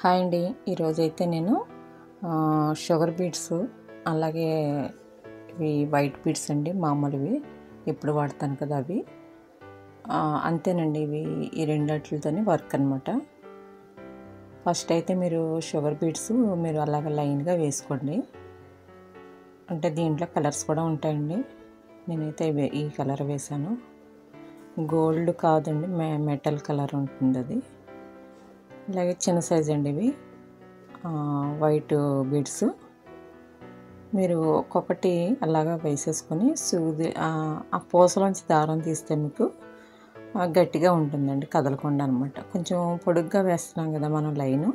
Hi అండి. ఈరోజైతే నేను షుగర్ బీట్స్ అలాగే ఇవి వైట్ బీట్స్ అండి, మామూలువి ఎప్పుడు వాడతాను కదా అవి. అంతేనండి, ఇవి ఈ రెండిటితోనే వర్క్ అనమాట. ఫస్ట్ అయితే మీరు షుగర్ బీట్స్ మీరు అలాగ లైన్గా వేసుకోండి. అంటే దీంట్లో కలర్స్ కూడా ఉంటాయండి. నేనైతే ఈ కలర్ వేసాను. గోల్డ్ కాదండి, మెటల్ కలర్ ఉంటుంది అది. అలాగే చిన్న సైజ్ అండి ఇవి వైట్ బీడ్స్. మీరు ఒక్కొక్కటి అలాగా వేసేసుకొని సూది ఆ పూసలోంచి దారం తీస్తే మీకు గట్టిగా ఉంటుందండి, కదలకుండా అనమాట. కొంచెం పొడుగ్గా వేస్తున్నాం కదా మనం లైను,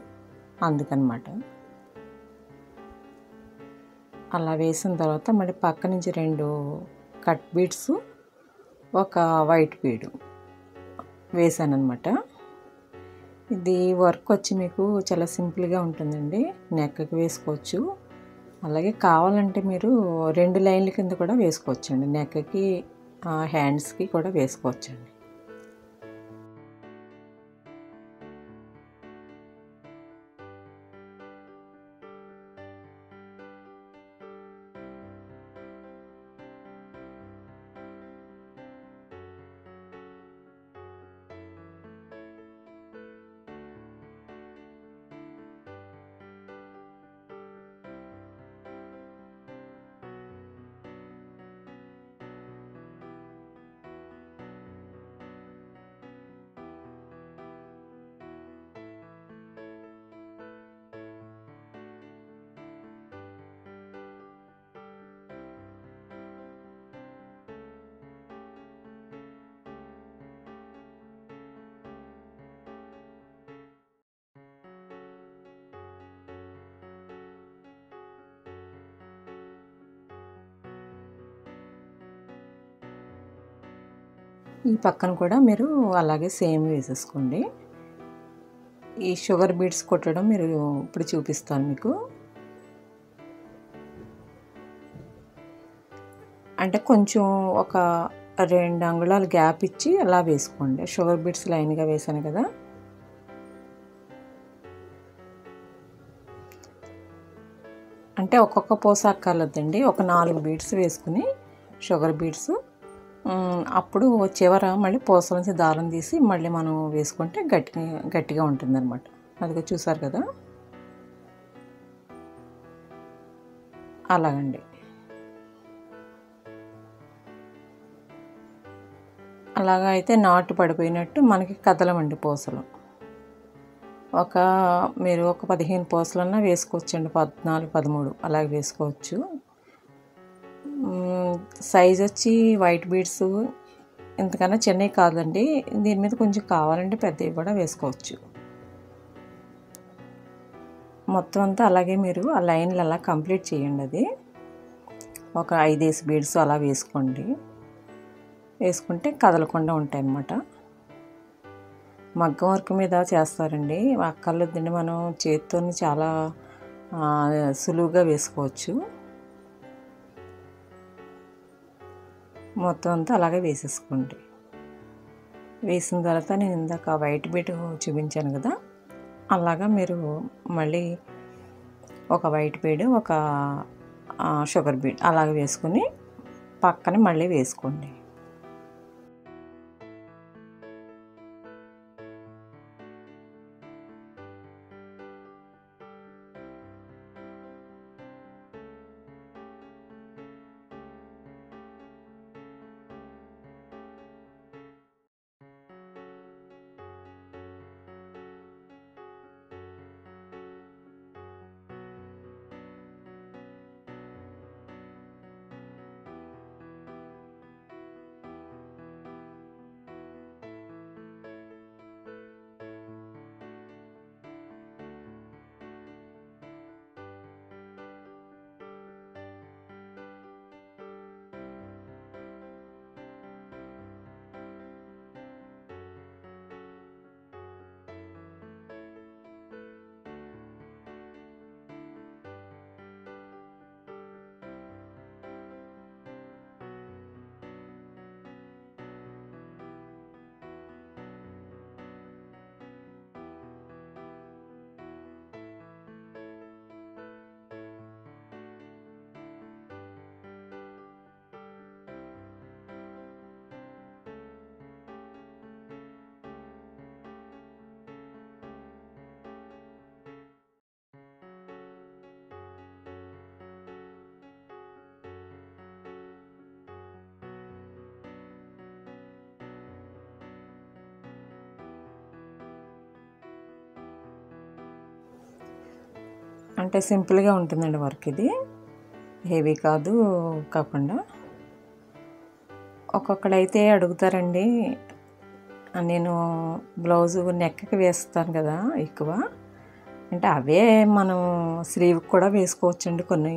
అందుకనమాట. అలా వేసిన తర్వాత మళ్ళీ పక్క నుంచి 2 కట్ బీడ్స్, ఒక వైట్ బీడు వేసాను అనమాట. ఇది వర్క్ వచ్చి మీకు చాలా సింపుల్గా ఉంటుందండి. నెక్కి వేసుకోవచ్చు. అలాగే కావాలంటే మీరు 2 లైన్ల కింద కూడా వేసుకోవచ్చండి. నెక్కి హ్యాండ్స్కి కూడా వేసుకోవచ్చండి. ఈ పక్కన కూడా మీరు అలాగే సేమ్ వేసేసుకోండి. ఈ షుగర్ బీడ్స్ కొట్టడం మీరు ఇప్పుడు చూపిస్తాను మీకు. అంటే కొంచెం ఒక 2 అంగుళాలు గ్యాప్ ఇచ్చి అలా వేసుకోండి. షుగర్ బీడ్స్ లైన్గా వేసాను కదా, అంటే ఒక్కొక్క పూస అక్కర్లేదండి. ఒక 4 బీడ్స్ వేసుకుని షుగర్ బీడ్స్, అప్పుడు చివర మళ్ళీ పూసల నుంచి దారం తీసి మళ్ళీ మనం వేసుకుంటే గట్టిగా ఉంటుందన్నమాట. అదిగో చూసారు కదా, అలాగండి. అలాగా అయితే నాటు పడిపోయినట్టు మనకి కదలమండి పూసలు. మీరు ఒక 15 పూసలన్నా వేసుకోవచ్చండి, 14, 13 అలాగే వేసుకోవచ్చు. సైజ్ వచ్చి వైట్ బీడ్స్ ఇంతకన్నా చిన్నవి కాదండి. దీని మీద కొంచెం కావాలంటే పెద్దవి కూడా వేసుకోవచ్చు. మొత్తం అంతా అలాగే మీరు ఆ లైన్లు అలా కంప్లీట్ చేయండి. అది ఒక 5 బీడ్స్ అలా వేసుకోండి. వేసుకుంటే కదలకుండా ఉంటాయి అన్నమాట. మగ్గం వర్క్ మీద చేస్తారండి, అక్కర్లేదండి. మనం చేతితో చాలా సులువుగా వేసుకోవచ్చు. మొత్తం అంతా అలాగే వేసేసుకోండి. వేసిన తర్వాత నేను ఇందాక వైట్ బీడ్ చూపించాను కదా, అలాగా మీరు మళ్ళీ ఒక వైట్ బీడ్, ఒక షుగర్ బీడ్ అలాగ వేసుకుని పక్కన మళ్ళీ వేసుకోండి. అంటే సింపుల్గా ఉంటుందండి వర్క్. ఇది హెవీ కాకుండా. ఒక్కొక్కడైతే అడుగుతారండి, నేను బ్లౌజు నెక్కి వేస్తాను కదా ఎక్కువ, అంటే అవే మనం స్లీవ్కి కూడా వేసుకోవచ్చండి. కొన్ని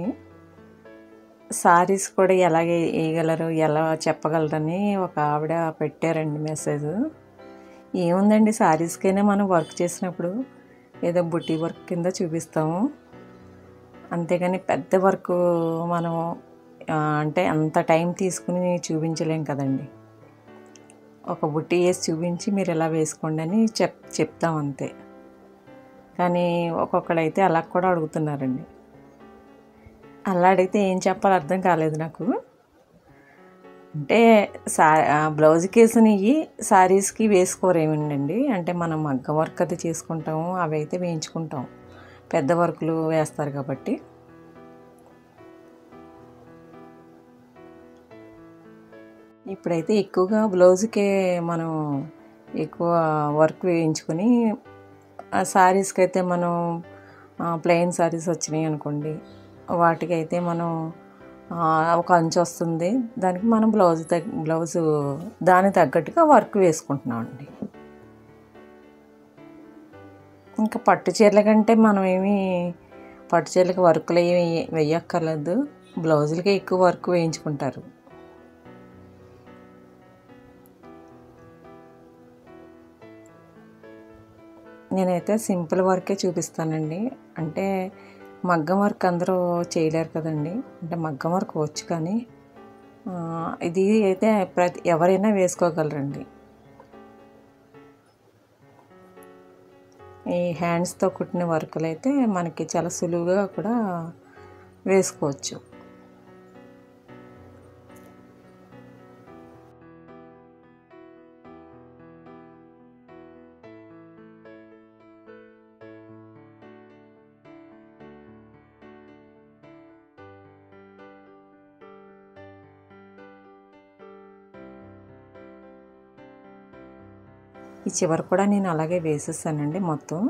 సారీస్ కూడా ఎలాగే వేయగలరు, ఎలా చెప్పగలరని ఒక ఆవిడ పెట్టారండి మెసేజ్. ఏముందండి, సారీస్కైనా మనం వర్క్ చేసినప్పుడు ఏదో బుట్టి వర్క్ కింద చూపిస్తాము, అంతేగాని పెద్ద వర్క్ మనం అంటే అంత టైం తీసుకుని చూపించలేం కదండి. ఒక బుట్టి వేసి చూపించి మీరు ఎలా వేసుకోండి అని చెప్తాం అంతే. కానీ ఒక్కొక్కడైతే అలా కూడా అడుగుతున్నారండి. అలా అడిగితే ఏం చెప్పాలో అర్థం కాలేదు నాకు. అంటే బ్లౌజ్కి వేసినవి శారీస్కి వేసుకోరేమండి. అంటే మనం మగ్గం వర్క్ అది చేసుకుంటాము, అవి అయితే వేయించుకుంటాం, పెద్ద వర్కులు వేస్తారు కాబట్టి. ఇప్పుడైతే ఎక్కువగా బ్లౌజ్కే మనం ఎక్కువ వర్క్ వేయించుకొని, ఆ శారీస్కి అయితే మనం ప్లెయిన్ శారీస్ వచ్చినాయి అనుకోండి, వాటికైతే మనం ఒక అంచు వస్తుంది, దానికి మనం బ్లౌజు దానికి తగ్గట్టుగా వర్క్ వేసుకుంటున్నాం అండి. ఇంకా పట్టు చీరల కంటే మనం పట్టు చీరలకు వర్కులు ఏమి వేయక్కర్లేదు, బ్లౌజులకే ఎక్కువ వర్క్ వేయించుకుంటారు. నేనైతే సింపుల్ వర్కే చూపిస్తానండి. అంటే మగ్గం వర్క్ అందరూ చేయలేరు కదండి. అంటే మగ్గం వర్క్ వచ్చు, కానీ ఇది అయితే ఎవరైనా వేసుకోగలరండి. ఈ హ్యాండ్స్తో కుట్టిన వర్కులు అయితే మనకి చాలా సులువుగా కూడా వేసుకోవచ్చు. ఈ చివరి కూడా నేను అలాగే వేసేసానండి. మొత్తం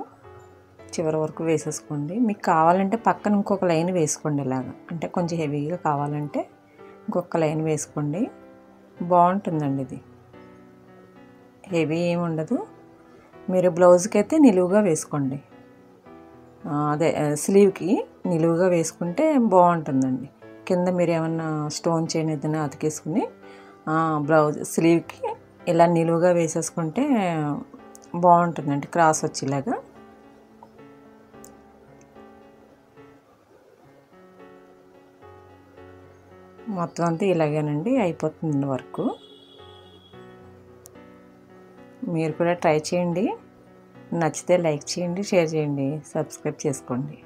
చివరి వరకు వేసేసుకోండి. మీకు కావాలంటే పక్కన ఇంకొక లైన్ వేసుకోండి ఇలాగా, అంటే కొంచెం హెవీగా కావాలంటే ఇంకొక లైన్ వేసుకోండి, బాగుంటుందండి. ఇది హెవీ ఏమి ఉండదు. మీరు బ్లౌజ్కి అయితే నిలువుగా వేసుకోండి, అదే స్లీవ్కి నిలువుగా వేసుకుంటే బాగుంటుందండి. కింద మీరు ఏమన్నా స్టోన్ చైన్ ఏదైనా అతికేసుకుని బ్లౌజ్ స్లీవ్కి ఇలా నిలువుగా వేసేసుకుంటే బాగుంటుందండి, క్రాస్ వచ్చేలాగా. మొత్తం అంతా ఇలాగేనండి అయిపోతుంది వర్క్. మీరు కూడా ట్రై చేయండి, నచ్చితే లైక్ చేయండి, షేర్ చేయండి, సబ్స్క్రైబ్ చేసుకోండి.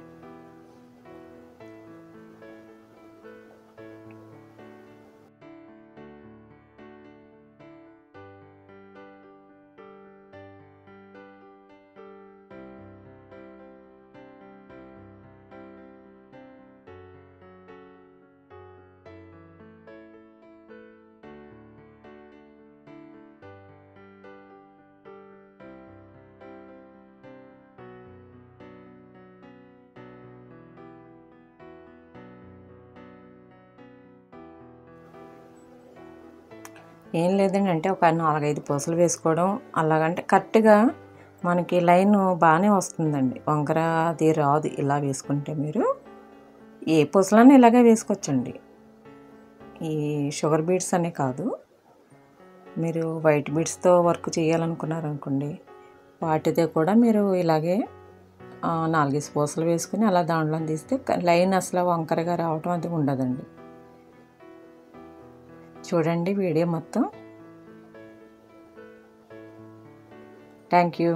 ఏం లేదండి, అంటే ఒక 4-5 పూసలు వేసుకోవడం అలాగంటే కరెక్ట్గా మనకి లైన్ బాగానే వస్తుందండి, వంకర అది రాదు. ఇలా వేసుకుంటే మీరు ఏ పూసలన్నా ఇలాగే వేసుకోవచ్చండి. ఈ షుగర్ బీడ్స్ అనే కాదు, మీరు వైట్ బీడ్స్తో వర్క్ చేయాలనుకున్నారనుకోండి, వాటితో కూడా మీరు ఇలాగే 4 పూసలు వేసుకుని అలా దాంట్లో తీస్తే లైన్ అసలు వంకరగా రావటం అది ఉండదండి. చూడండి వీడియో మొత్తం. Thank you.